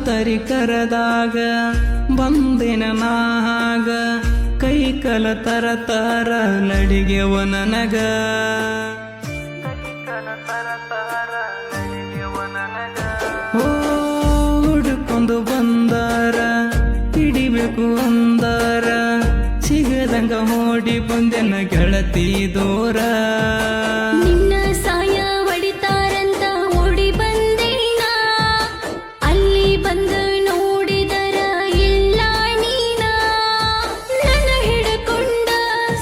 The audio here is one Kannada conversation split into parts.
ತರಿ ಕರದಾಗ ಬಂದಿನ ನಾಗ ಕೈ ಕಲ ತರ ತರ ನಡಿಗೆವ ನನಗ ಓ ಹುಡುಕೊಂದು ಬಂದಾರ ಹಿಡಿಬೇಕು ಅಂದಾರ ಸಿಗದಂಗ ಓಡಿ ಬಂದೆನ ಗೆಳತಿ ದೂರ ನಿನ್ನ ಸಾಯ ಹೊಡಿತಾರಂತ ಓಡಿ ಬಂದೇನ ಅಲ್ಲಿ ಬಂದು ನೋಡಿದರ ಇಲ್ಲ ನೀನ ನನ್ನ ಹಿಡ್ಕೊಂಡ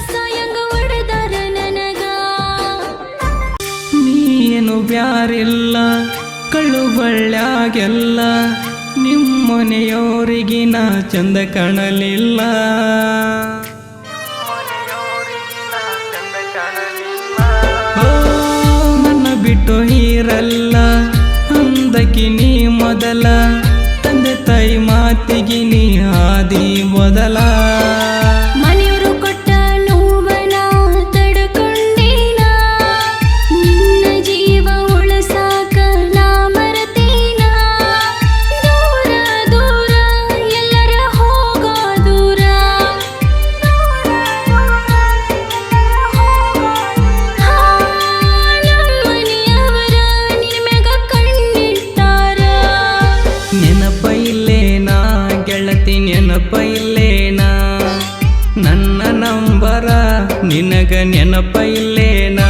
ಸಾಯಂಗ ಹೊಡೆದರ ನನಗ ನೀನು ಬ್ಯಾರಿಲ್ಲ ಕಳ್ಳು ಬಳ್ಳ್ಯಾಗೆಲ್ಲ ನಿಮ್ಮನೆಯವರಿಗಿನ ಚಂದ ಕಾಣಲಿಲ್ಲ ಓ, ನನ್ನ ಬಿಟ್ಟು ಹೀರಲ್ಲ ಅಂದಕಿ ನೀ ಮೊದಲ ತಂದೆ ತಾಯಿ ಮಾತಿಗೆ ನೀ ಆದಿ ಮೊದಲ ಮನೆಯವರು ಕೊಟ್ಟ ನೋವನ ತಡ್ಕೊಂಡೇನ ನಿನ್ನ ಜೀವ ಉಳಸಾಕ ನಾ ಮರತೇನ ದೂರ ದೂರ ಎಲ್ಲರ ಹೋಗೋ ದೂರ ನಮ್ಮನೆಯವರ ನಿಮ್ಯಾಗ ಕಣ್ಣಿಟ್ಟಾರ ನೆನಪ ಇಲ್ಲೇನಾ ಗೆಳತಿ ನೆನಪ ಇಲ್ಲೇನಾ ನನ್ನ ನಂಬರ ನಿನಗ ನೆನಪ ಇಲ್ಲೇನಾ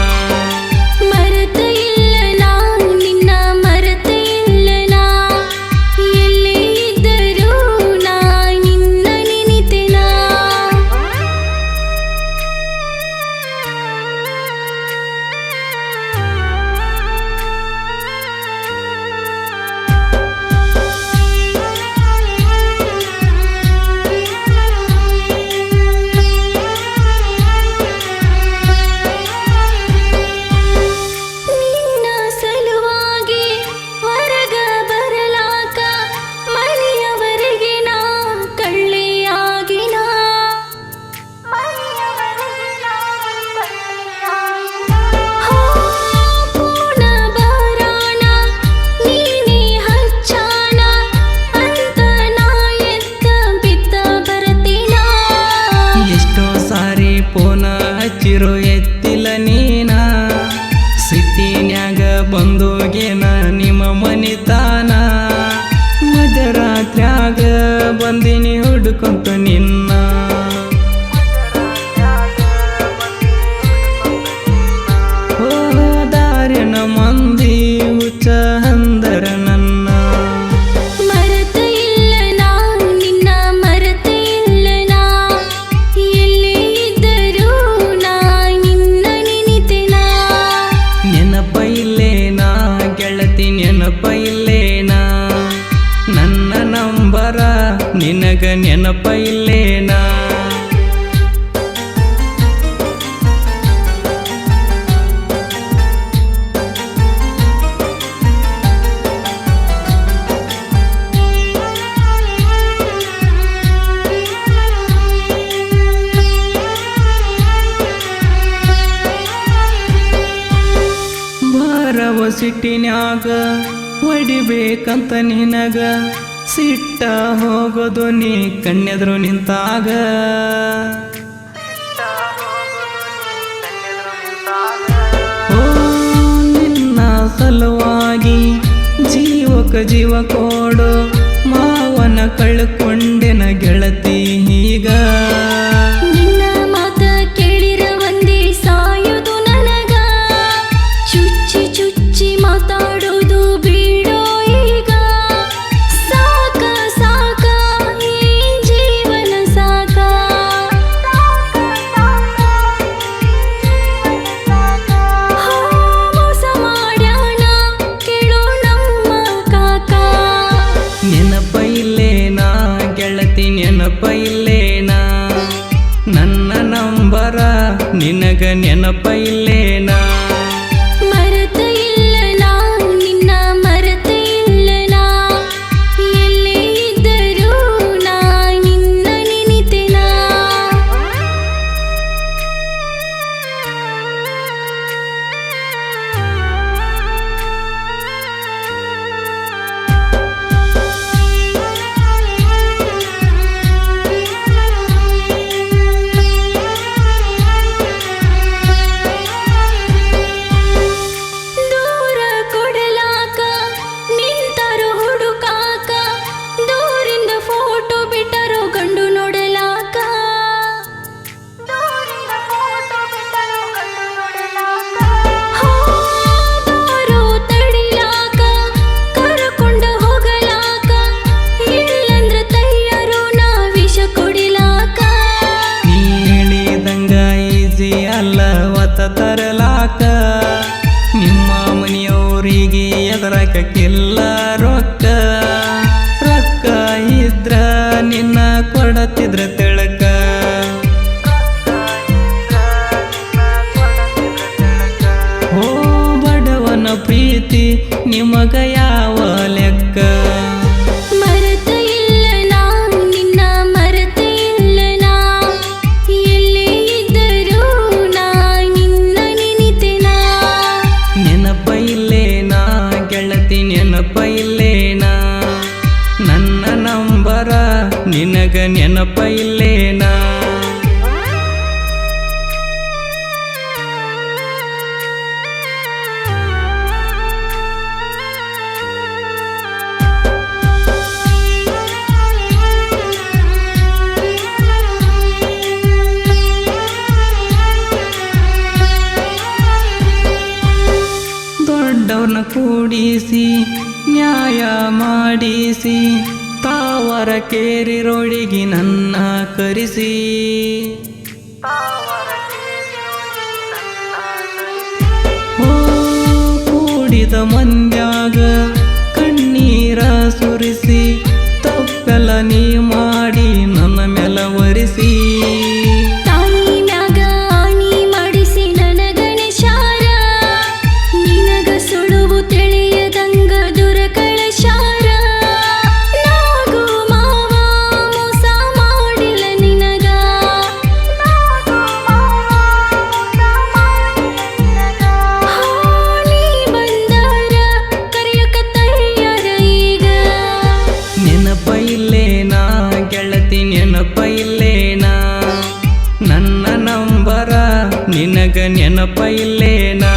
ಮರೆತ ಇಲ್ಲ ನಾ ನಿನ್ನ ಮರೆತ ಇಲ್ಲ ನಾ ಎಲ್ಲೇ ಇದ್ದರೂ ನಾ ನಿನ್ನ ನೆನಿತೆನ ನಿನ್ನ ಸಲುವಾಗಿ ಹೊರಗ ಬರಲಾಕ ಮನೆಯವರೆಗೆ ನಾ ಕಳ್ಳಿಯಾಗಿನ ಪೂರ್ಣ ಬರಾಣ ನೀನೇ ಹಚ್ಚಾನ ಅಂತ ನಾ ಎತ್ತ ಬಿದ್ದ ಬರತೀನ ಎಷ್ಟೋ ಸಾರಿ ಫೋನ ಹಚ್ಚಿರೋ ಎತ್ತಿಲ್ಲ ನೀನ ಸಿಟ್ಟಿನ್ಯಾಗ ಬಂದೋಗೇನ ನಿಮ್ಮ ಮನಿತಾನ ಮಧ್ಯರಾತ್ರ್ಯಾಗ ಬಂದಿನಿ ಹುಡುಕೊಂತ ನಿನ್ನ ಓ ದಾರಿನ ಮಂದಿ ಹುಚ್ಚ ಅಂದರ ನನ್ನ ಮರೆತ ಇಲ್ಲ ನಾ ನಿನ್ನ ಮರೆತ ಇಲ್ಲ ನಾ ಎಲ್ಲೇ ಇದ್ದರೂ ನಾ ನಿನ್ನ ನೆನಿತೆನ ನೆನಪ ಇಲ್ಲೇನಾ ಗೆಳತಿ ನೆನಪ ಇಲ್ಲೇನಾ ನನ್ನ ನಂಬರ ನಿನಗ ನೆನಪ ಇಲ್ಲೇನಾ ಬರವ ಸಿಟ್ಟಿನ್ಯಾಗ ಹೊಡಿಬೇಕಂತ ನಿನಗ ಸಿಟ್ಟ ಹೋಗೋದು ನೀ ಕಣ್ಣೆದ್ರು ನಿಂತಾಗ ಓ ನಿನ್ನ ಸಲುವಾಗಿ ಜೀವಕ ಜೀವ ಕೊಡು ಮಾವನ ಕಳ್ಕೊಂಡೆನ ಗೆಳತಿ ಈಗ ನಿನ್ನ ಮಾತ ಕೇಳಿರ ಒಂದೇ ಸಾಯುದು ನನಗ ಚುಚ್ಚಿ ಚುಚ್ಚಿ ಮಾತಾಡೋದು ಬಿಡೋ ಈಗ ಸಾಕ ಸಾಕ ಈ ಜೀವನ ಸಾಕ ಮೋಸ ಮಾಡ್ಯಾನ ಕೇಳೋ ನಮ್ಮ ಕಾಕ ನೆನಪ ಇಲ್ಲೇನಾ ಗೆಳತಿ ನೆನಪ ಇಲ್ಲೇನಾ ನನ್ನ ನಂಬರ ನಿನಗ ನೆನಪ ಇಲ್ಲೇನಾ ಮರೆತ ಇಲ್ಲ ನಾ ನಿನ್ನ ಮರೆತ ಇಲ್ಲ ನಾ ಎಲ್ಲೇ ಇದ್ದರೂ ನಾ ನಿನ್ನ ನೆನಿತೆನ ರೊಕ್ಕ ರೊಕ್ಕ ಇದ್ರ ನಿನ್ನ ಕೊಡತಿದ್ರ ತಿಳಕ ಓ ಬಡವನ ಪ್ರೀತಿ ನಿಮಗ ಯಾವ ಲೆಕ್ಕ ಮರೆತ ಇಲ್ಲ ನಾ ನಿನ್ನ ಮರೆತ ಇಲ್ಲ ನಾ ಎಲ್ಲೇ ಇದ್ದರೂ ನಾ ನಿನ್ನ ನೆನಿತೆನಾ ನೆನಪ ಇಲ್ಲೇನಾ ಗೆಳತಿ ನೆನಪ ಇಲ್ಲೇನಾ ನನ್ನ ನಂಬರ ನಿನಗ ನೆನಪ ಇಲ್ಲೇನಾ ದೊಡ್ಡವ್ರನ್ನ ಕೂಡಿಸಿ ನ್ಯಾಯ ಮಾಡಿಸಿ ತಾವರ ಕೇರಿರೊಳಗಿ ನನ್ನ ಕರೆಸಿ ಓ ಕೂಡಿದ ಮಂದ್ಯಾಗ ಕಣ್ಣೀರ ಸುರಿಸಿ ತಪ್ಪೆಲ್ಲ ನೀ ಮಾಡಿ ನನ್ನ ಮೇಲ ಒರೆಸಿ ತಾಯಿ ಮ್ಯಾಗ ಆಣಿ ಮಾಡಿಸಿ ನನಗ ನಿಶಾರ ನಿನಗ ಸುಳುವು ತಿಳಿಯದಂಗ ದುರ ಕಳಶಾರ ನಾಗು ಮಾವ ಮೋಸ ಮಾಡಿಲ್ಲ ನಿನಗ ನೀ ಬಂದಾರ ಕರೆಯಕ ತಯ್ಯಾರ ಈಗ ನೆನಪ ಇಲ್ಲೇನಾ ಗೆಳತಿ ನೆನಪ ಇಲ್ಲೇನಾ ನನ್ನ ನಂಬರ ನಿನಗ ನೆನಪ ಇಲ್ಲೇನಾ